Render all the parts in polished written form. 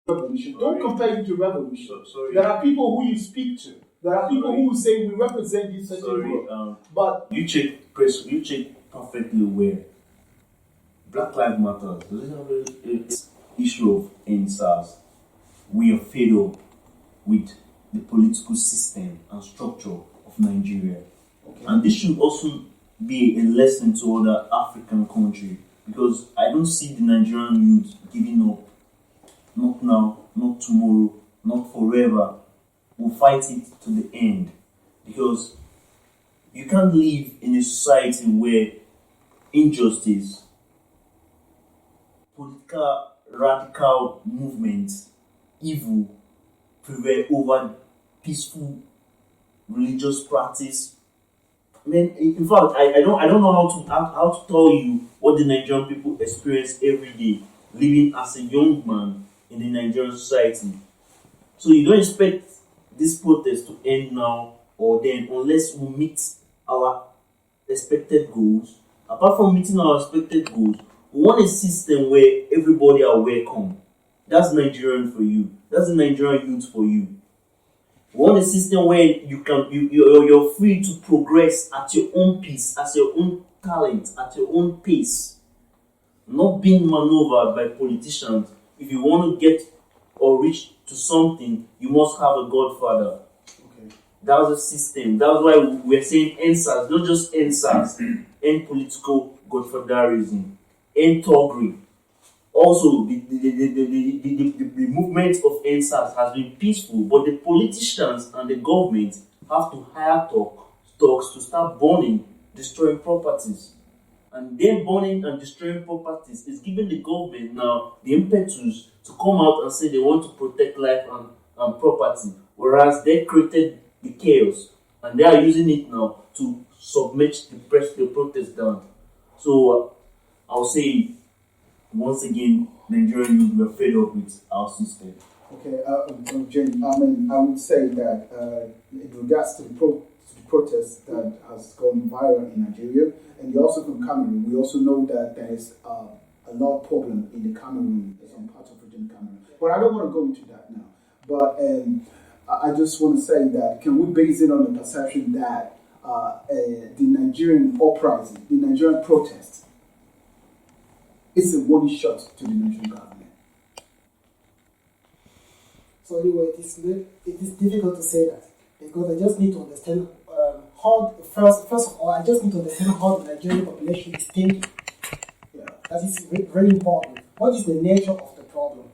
revolution. Don't compare it to revolution. Sorry. There are people who you speak to. There are people who say we represent this certain group. But you check perfectly where Black Lives Matter. Does it have an issue of ENDSARS? We are fed up with the political system and structure of Nigeria. Okay. And this should also be a lesson to other African countries, because I don't see the Nigerian youth giving up. Not now, not tomorrow, not forever. We'll fight it to the end, because you can't live in a society where injustice, political radical movements, evil prevail over peaceful religious practice. I mean, in fact, I don't know how to tell you what the Nigerian people experience every day living as a young man in the Nigerian society. So you don't expect this protest to end now or then unless we meet our expected goals. Apart from meeting our expected goals, we want a system where everybody are welcome. That's Nigerian for you. That's the Nigerian youth for you. We want a system where you're free to progress at your own pace, at your own talent, at your own pace. Not being maneuvered by politicians. If you want to get or reach to something, you must have a godfather. Okay. That's the system. That's why we're saying ENDSARS, not just ENDSARS, end political godfatherism, end thuggery. Also, the movement of ENDSARS has been peaceful, but the politicians and the government have to hire thugs to start burning, destroying properties. And then burning and destroying properties is giving the government now the impetus to come out and say they want to protect life and property, whereas they created the chaos and they are using it now to submerge the protest down. So I'll say once again, Nigerian youth were fed up with our system. Okay, Jane, I would say that in regards to the protest that has gone viral in Nigeria, and you're also from Cameroon, we also know that there is a lot of problem in the Cameroon, some parts of region Cameroon. But I don't want to go into that now. But I just want to say that, can we base it on the perception that the Nigerian uprising, the Nigerian protest, is a warning shot to the Nigerian government? So anyway, it is difficult to say that, because I just need to understand first of all, I just need to understand how the Nigerian population is thinking. Yeah, that is very important. What is the nature of the problem?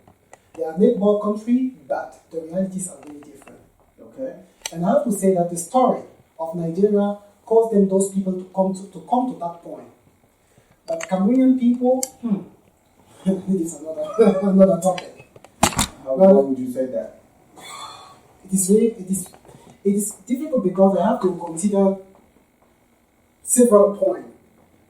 They are a neighbor country, but the realities are very different. Okay, and I have to say that the story of Nigeria caused those people to come to that point. But Cameroonian people, this is another topic. How would you say that? It is difficult because I have to consider several points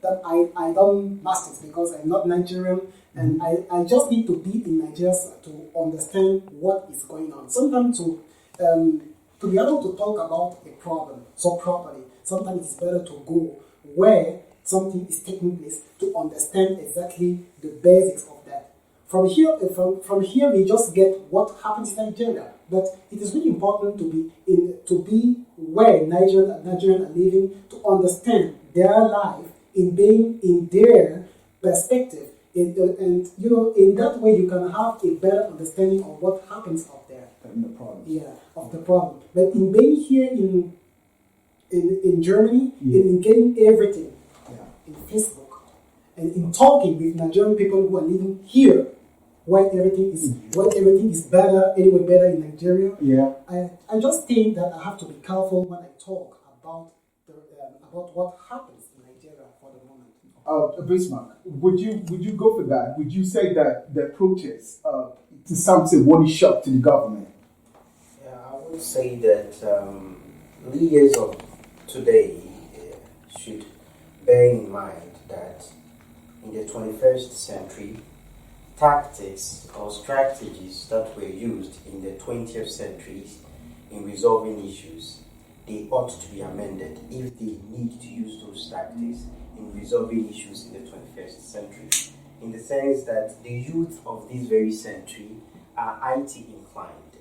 that I don't master because I'm not Nigerian, and I just need to be in Nigeria to understand what is going on. Sometimes to be able to talk about a problem so properly, sometimes it's better to go where something is taking place to understand exactly the basics of that. From here, we just get what happens in Nigeria. But it is really important to be where Nigerians are living, to understand their life in their perspective, and in that way you can have a better understanding of what happens out there. And the problem. Yeah, of the problem. But in being here in Germany, in getting everything, in Facebook, and in talking with Nigerian people who are living here, where everything is better, anyway better in Nigeria. Yeah. I just think that I have to be careful when I talk about what happens in Nigeria for the moment. Bismarck, would you go for that? Would you say that the protest to some say one shot to the government? Yeah, I would say that leaders of today should bear in mind that in the 21st century, tactics or strategies that were used in the 20th century in resolving issues, they ought to be amended if they need to use those tactics in resolving issues in the 21st century. In the sense that the youth of this very century are IT inclined.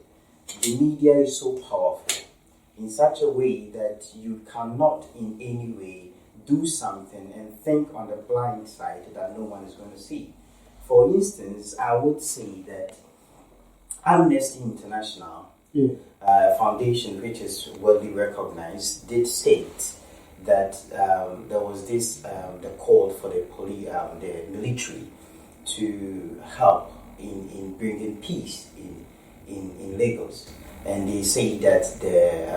The media is so powerful in such a way that you cannot in any way do something and think on the blind side that no one is going to see. For instance, I would say that Amnesty International Foundation, which is widely recognized, did state that there was this the call for the military to help in bringing peace in Lagos, and they say that the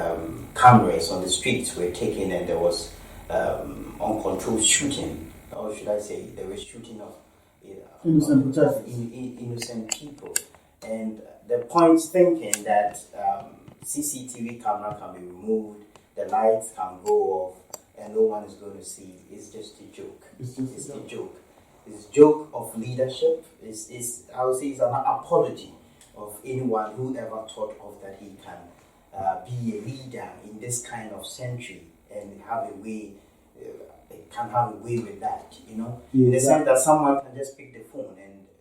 cameras on the streets were taken and there was uncontrolled shooting, or should I say, there was shooting of Innocent protesters. Innocent people, and the point's thinking that CCTV camera can be removed, the lights can go off, and no one is going to see. It's just a joke. It's a joke. It's a joke of leadership. I would say it's an apology of anyone who ever thought of that he can be a leader in this kind of century and have a way, can have a way with that, you know? Yeah, in the sense that someone can just pick the phone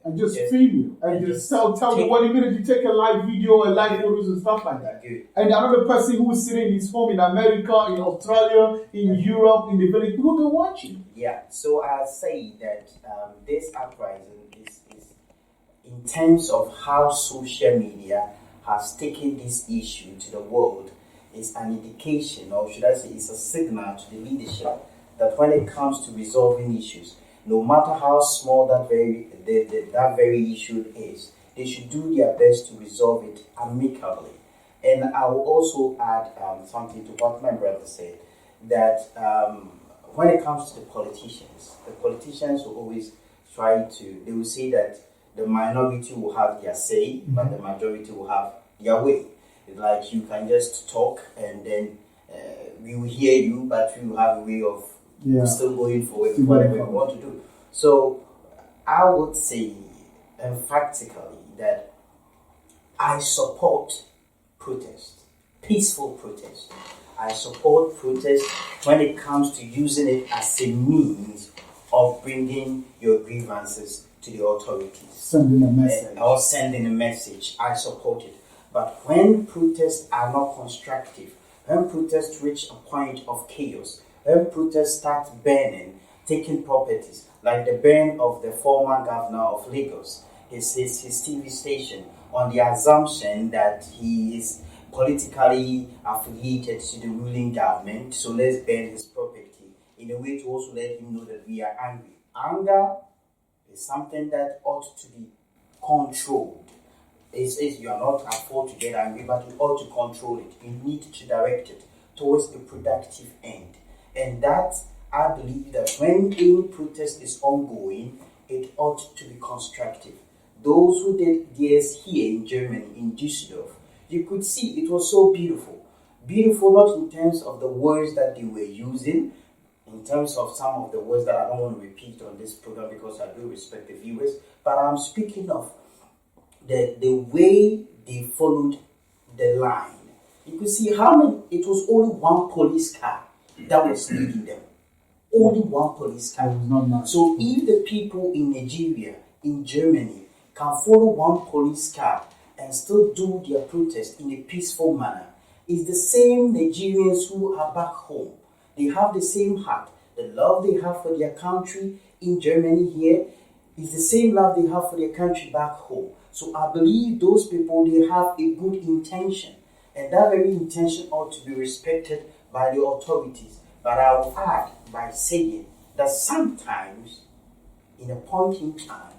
and just film you and just tell you what minute you take a live video and live photos and stuff like that. Good. And another person who is sitting in his home in America, in Australia, in Europe, in the village, people can watch you. Yeah, so I say that this uprising is in terms of how social media has taken this issue to the world, is an indication, or should I say, it's a signal to the leadership that when it comes to resolving issues, no matter how small that very issue is, they should do their best to resolve it amicably. And I will also add something to what my brother said, that when it comes to the politicians will always they will say that the minority will have their say, but the majority will have their way. It's like you can just talk and then we will hear you, but we will have a way of still going forward with whatever we want to do. So I would say emphatically that I support protest, peaceful protest. I support protest when it comes to using it as a means of bringing your grievances to the authorities. Sending a message. Or sending a message. I support it. But when protests are not constructive, when protests reach a point of chaos, when protests start burning, taking properties, like the burn of the former governor of Lagos, his TV station, on the assumption that he is politically affiliated to the ruling government, so let's burn his property in a way to also let him know that we are angry. Anger is something that ought to be controlled. You are not afford to get angry, but you ought to control it. You need to direct it towards a productive end. And that, I believe that when any protest is ongoing, it ought to be constructive. Those who did theirs here in Germany, in Düsseldorf, you could see it was so beautiful. Beautiful not in terms of the words that they were using, in terms of some of the words that I don't want to repeat on this program because I do respect the viewers, but I'm speaking of the way they followed the line. You could see it was only one police car that was leading them. Only one police car. So if the people in Nigeria, in Germany, can follow one police car and still do their protest in a peaceful manner, it's the same Nigerians who are back home. They have the same heart. The love they have for their country in Germany here is the same love they have for their country back home. So I believe those people, they have a good intention. And that very intention ought to be respected by the authorities. But I will add by saying that sometimes, in a point in time,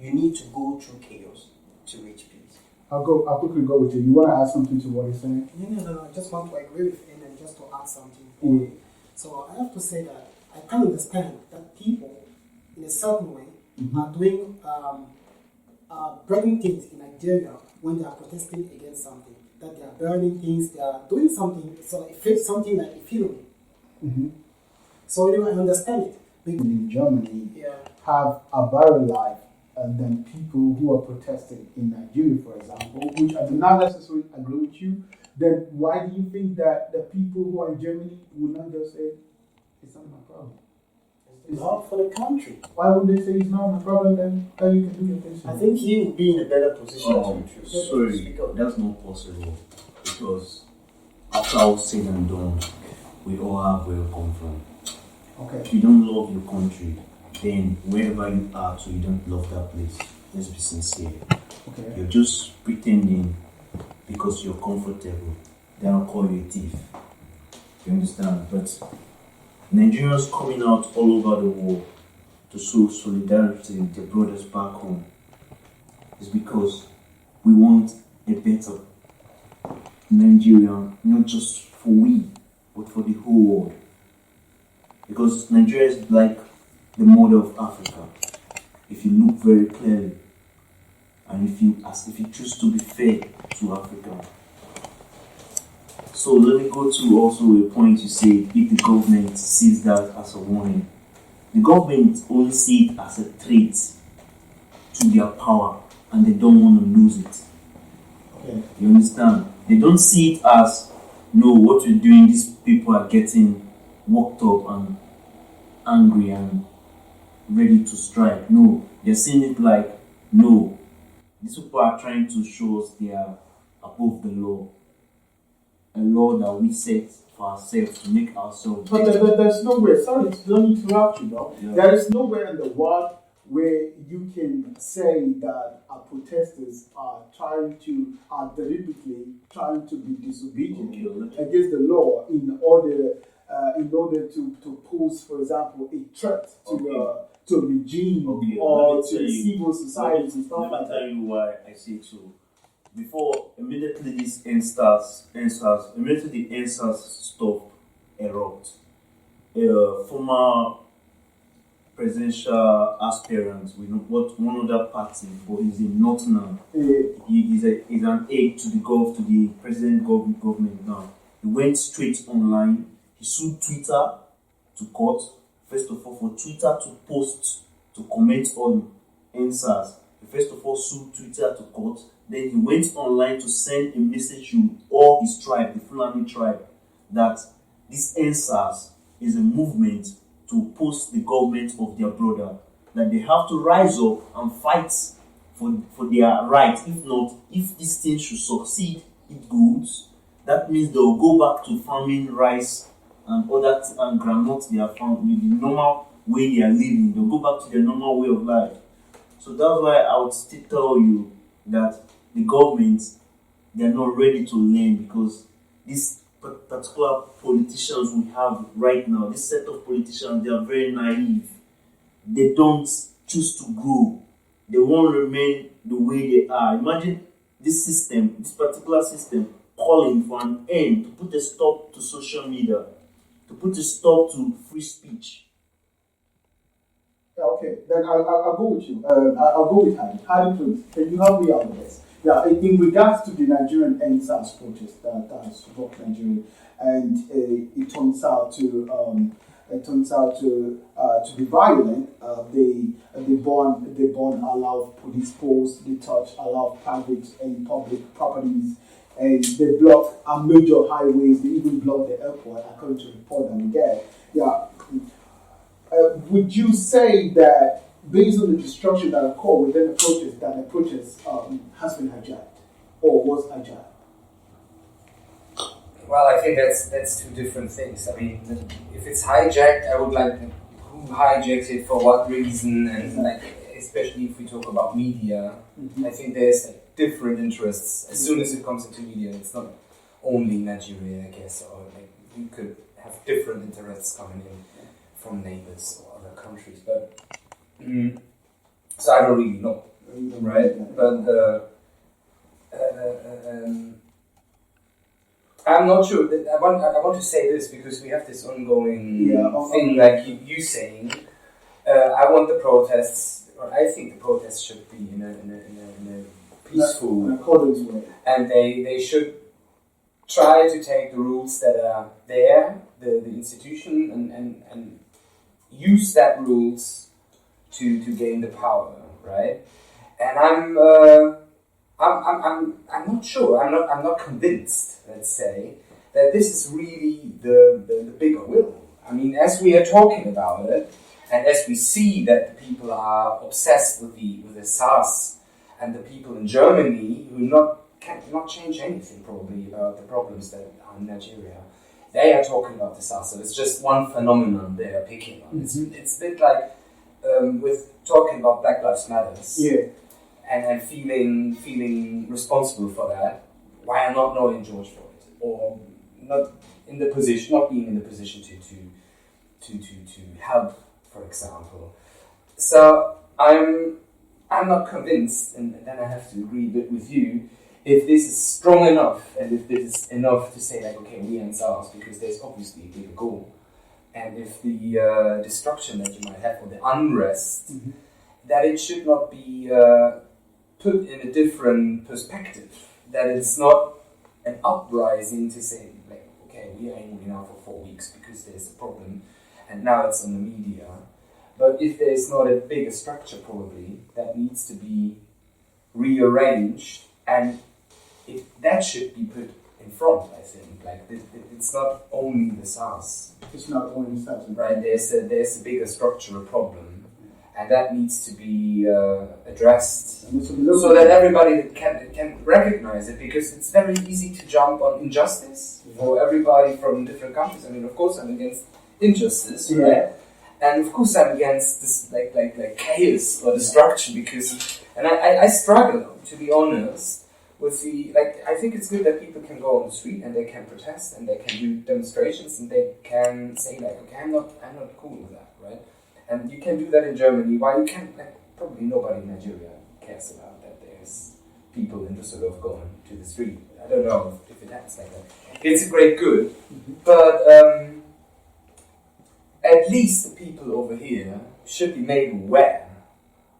you need to go through chaos to reach peace. I'll quickly go with you. You want to add something to what he's saying? No. I just want to agree with him and just to add something. So I have to say that I can understand that people, in a certain way, are doing breaking things in Nigeria when they are protesting against something. That they are burning things, they are doing something, so it feels something like a feeling. So anyway, I understand it. People in Germany have a better life than people who are protesting in Nigeria, for example, which I do not necessarily agree with you. Then why do you think that the people who are in Germany would not just say, it's not my problem? It's hard for the country. Why would they say it's not my problem then you can do your things? I think he would be in a better position to Sorry, speak up. that's not possible because after all said and done, we all have where we come from. Okay. If you don't love your country, then wherever you are, so you don't love that place. Let's be sincere. Okay. You're just pretending because you're comfortable. Then I'll call you a thief. You understand? But Nigerians coming out all over the world to show solidarity with their brothers back home is because we want a better Nigeria, not just for we, but for the whole world. Because Nigeria is like the model of Africa. If you look very clearly, and if you choose to be fair to Africa. So let me go to also a point you say if the government sees that as a warning. The government only see it as a threat to their power and they don't want to lose it. Okay. You understand? They don't see it as, no, what we're doing, these people are getting worked up and angry and ready to strike. No, they're seeing it like, no, these people are trying to show us they are above the law. A law that we set for ourselves to make ourselves But better. there's nowhere, sorry to don't interrupt you, though. Yeah. There is nowhere in the world where you can say that our protesters are deliberately trying to be disobedient Okay, against the law in order to pose, for example, a threat to a regime Okay, or let me to tell you. civil society and stuff Let me like tell that. you why I say so. Before immediately this immediately the ENDSARS stuff erupt. Former presidential aspirant, we know what one other party, but he's in Nottingham. He's an aide to the president government now. He went straight online. He sued Twitter to court. First of all, for Twitter to post to comment on ENDSARS. He first of all sued Twitter to court. Then he went online to send a message to all his tribe, the Fulani tribe, that this ENDSARS is a movement to oppose the government of their brother. That they have to rise up and fight for their right. If not, if this thing should succeed, it goes. That means they'll go back to farming rice and other and groundnuts they are found with the normal way they are living. They'll go back to their normal way of life. So that's why I would still tell you that the government, they are not ready to learn because these particular politicians we have right now, this set of politicians, they are very naive. They don't choose to grow. They won't remain the way they are. Imagine this system, this particular system, calling for an end, to put a stop to social media, to put a stop to free speech. Yeah, okay, then I'll go with you. I'll go with Hadi. Hadi, please, can you help me out with this? Yeah, in regards to the Nigerian ENDSARS protest that has rocked Nigeria, and it turns out to be violent. They burn a lot of police posts. They touch a lot of private and public properties, and they block our major highways. They even block the airport, according to the report that we get. Yeah. Would you say that based on the destruction that occurred within the protest, that the protest has been hijacked or was hijacked? Well, I think that's two different things. I mean, if it's hijacked, I would like who hijacks it for what reason, and like especially if we talk about media, I think there's like different interests. As soon as it comes into media, it's not only Nigeria, I guess, or like you could have different interests coming in from neighbors or other countries, but so I don't really know, right? But I'm not sure. I want to say this because we have this ongoing thing, like you saying. I want the protests, or I think the protests should be in a peaceful, in accordance with, and they should try to take the rules that are there, the institution, and use that rules to gain the power, right? And I'm not sure. I'm not convinced. Let's say that this is really the bigger will. I mean, as we are talking about it, And as we see that the people are obsessed with the SARS, and the people in Germany who cannot change anything probably about the problems that are in Nigeria, they are talking about the SARS. So it's just one phenomenon they are picking on. Mm-hmm. It's a bit like with talking about Black Lives Matters, Yeah. and feeling responsible for that. Why I'm not knowing George Floyd, or not being in the position to help, for example. So I'm not convinced, and then I have to agree with you, if this is strong enough, and if this is enough to say like, okay, we ENDSARS, because there's obviously a bigger goal, and if the destruction that you might have, or the unrest, that it should not be put in a different perspective, that it's not an uprising to say like, okay, we are angry now for 4 weeks because there's a problem, and now it's on the media. But if there's not a bigger structure probably that needs to be rearranged, and that should be put in front, I think. Like it's not only the SARS. It's not only the SARS. Right, there's a bigger structural problem, and that needs to be addressed so that everybody can recognize it, because it's very easy to jump on injustice for everybody from different countries. I mean, of course, I'm against injustice, right? And of course I'm against this like chaos or destruction, because I struggle, to be honest, with the I think it's good that people can go on the street and they can protest and they can do demonstrations and they can say like, okay, I'm not cool with that, right? And you can do that in Germany, while you can probably nobody in Nigeria cares about that there's people in Düsseldorf going to the street. I don't know if it happens like that. It's a great good, but at least the people over here should be made aware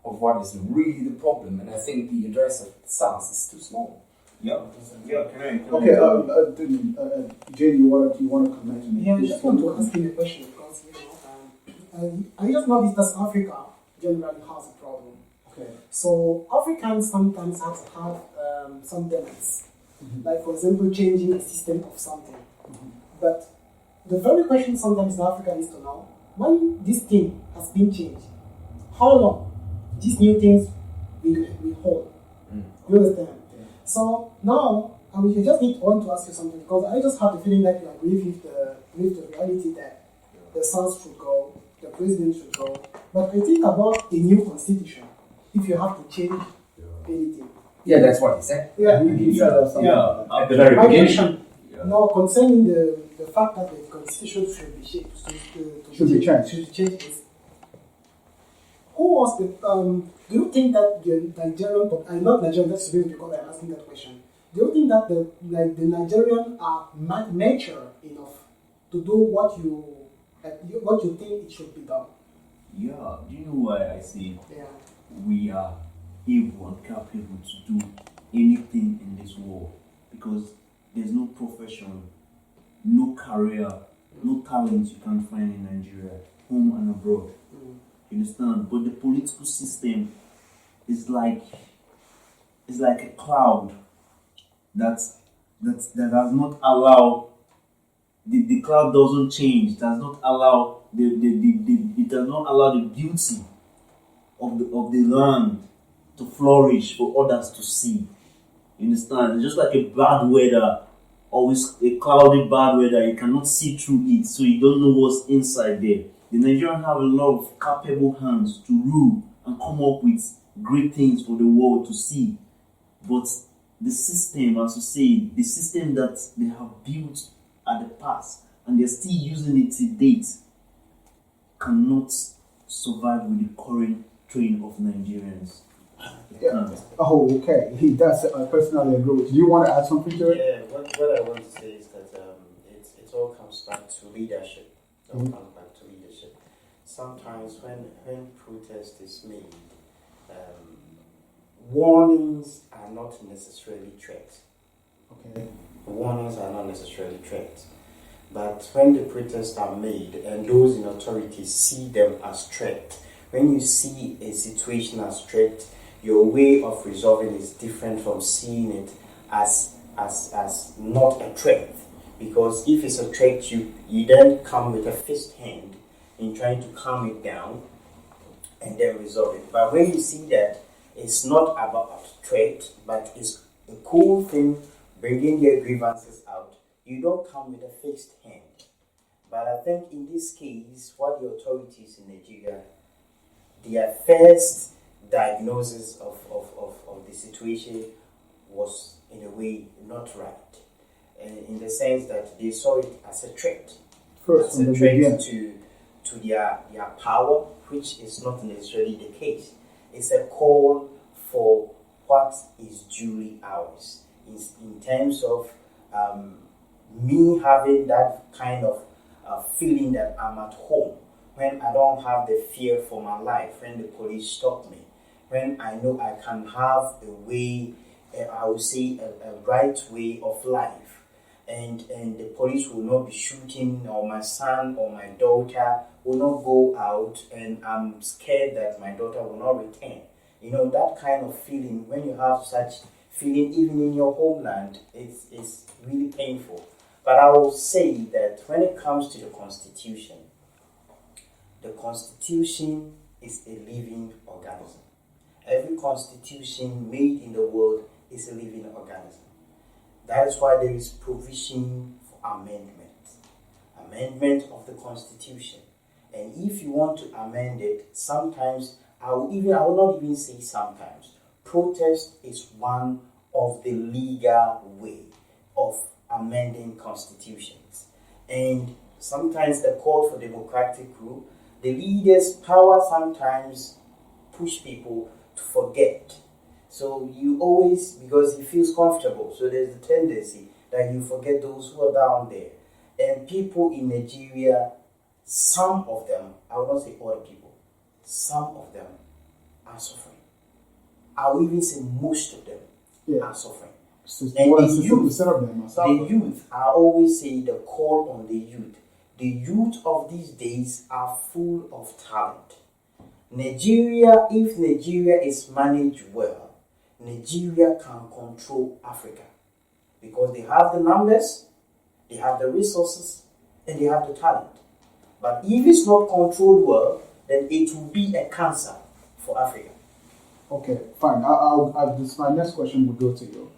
of what is really the problem, and I think the address of SARS is too small. Yeah. Can I Okay, Jane, you want to comment on it? Yeah, I just want to ask you a question, because I just noticed that Africa generally has a problem. Okay. So Africans sometimes have some demands, like for example changing the system of something. But the very question sometimes in Africa is to know, when this thing has been changed, how long these new things will hold. You understand? Yeah. So now I just want to ask you something, because I just have the feeling that you agree with the reality that the SARS should go, the president should go. But I think about the new constitution, if you have to change anything. Yeah, that's what he said. Yeah, he said something. Yeah, at the very beginning. Now, concerning the fact that the constitution should be changed, Should be changed. Who was the? Do you think that the Nigerian, I'm not Nigerian, that's the reason because I'm asking that question. Do you think that the Nigerian are mature enough to do what you think it should be done? Yeah, do you know why I say Yeah. we are able and capable to do anything in this world? Because there's no profession, no career, no talent you can find in Nigeria, home and abroad. You understand? But the political system is like a cloud that does not allow the cloud doesn't change, does not allow it does not allow the beauty of the land to flourish for others to see. You understand? It's just like a bad weather, always a cloudy bad weather, you cannot see through it, so you don't know what's inside there. The Nigerians have a lot of capable hands to rule and come up with great things for the world to see. But the system, as you say, the system that they have built at the past and they're still using it to date cannot survive with the current train of Nigerians. Yeah. Oh, okay. That's I personally agree with you. Do you want to add something to it? Yeah, what I want to say is that it all comes back to leadership. It all comes back to leadership. Sometimes when protest is made, warnings are not necessarily threats. Okay. Warnings are not necessarily threats. But when the protests are made and those in authority see them as threat, when you see a situation as threat, your way of resolving is different from seeing it as not a threat. Because if it's a threat, you then come with a fist hand in trying to calm it down and then resolve it. But when you see that it's not about threat, but it's a cool thing, bringing their grievances out, you don't come with a fixed hand. But I think in this case, what the authorities in Nigeria, their first diagnosis of the situation was in a way not right. In the sense that they saw it as a threat. First, as a threat to their power, which is not necessarily the case. It's a call for what is duly ours. In terms of me having that kind of feeling that I'm at home, when I don't have the fear for my life, when the police stop me, when I know I can have a way, I would say a right way of life, and the police will not be shooting, or my son or my daughter will not go out, and I'm scared that my daughter will not return. You know, that kind of feeling, when you have such feeling even in your homeland, it's really painful. But I will say that when it comes to the Constitution is a living organism. Every constitution made in the world is a living organism. That is why there is provision for amendment of the Constitution. And if you want to amend it, sometimes, I will not even say sometimes, protest is one of the legal way of amending constitutions. And sometimes the call for democratic rule, the leaders' power sometimes push people to forget. So you always, because he feels comfortable, so there's a tendency that you forget those who are down there. And people in Nigeria, some of them, I will not say all people, some of them are suffering. I will even say most of them are suffering. And the youth, I always say the call on the youth. The youth of these days are full of talent. Nigeria, if Nigeria is managed well, Nigeria can control Africa. Because they have the numbers, they have the resources, and they have the talent. But if it's not controlled well, then it will be a cancer for Africa. Okay, fine. My next question will go to you.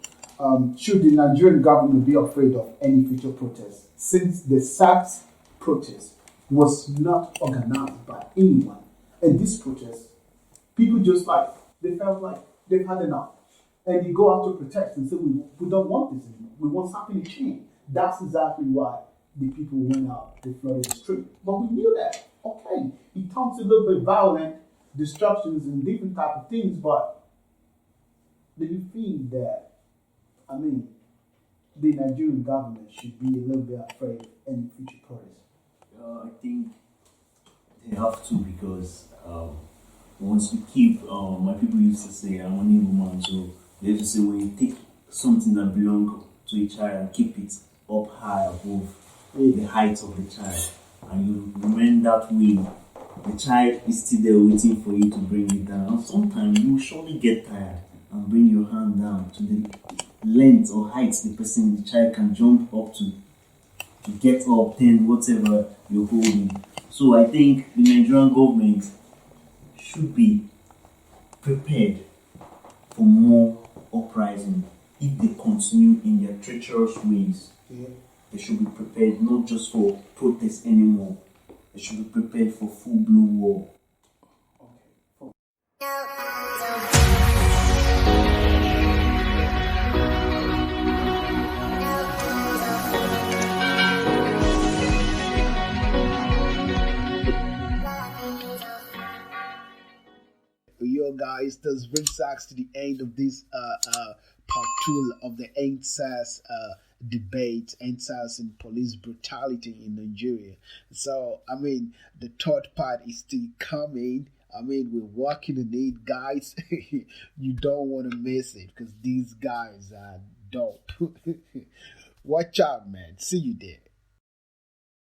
Should the Nigerian government be afraid of any future protests, since the SARS protest was not organized by anyone? And this protest, people just they felt like they've had enough. And they go out to protest and say, we don't want this anymore. We want something to change. That's exactly why the people went out, they flooded the street. But we knew that, okay, it turns a little bit violent, disruptions and different type of things, but do you think that, the Nigerian government should be a little bit afraid of any future protests? I think they have to, because once you keep, my people used to say, I'm an evil man, so they used to say, when you take something that belongs to a child and keep it up high above the height of the child, and you remain that way, the child is still there waiting for you to bring it down. And sometimes you will surely get tired and bring your hand down to the length or height the child can jump up to get up, then whatever you're holding. So I think the Nigerian government should be prepared for more uprising. If they continue in their treacherous ways, they should be prepared not just for protests anymore. They should be prepared for full-blown war. Yo guys, this brings us to the end of this part 2 of the ENDSARS debate, ENDSARS and police brutality in Nigeria. So, the third part is still coming. We're working on it, guys. You don't want to miss it, because these guys are dope. Watch out, man. See you there.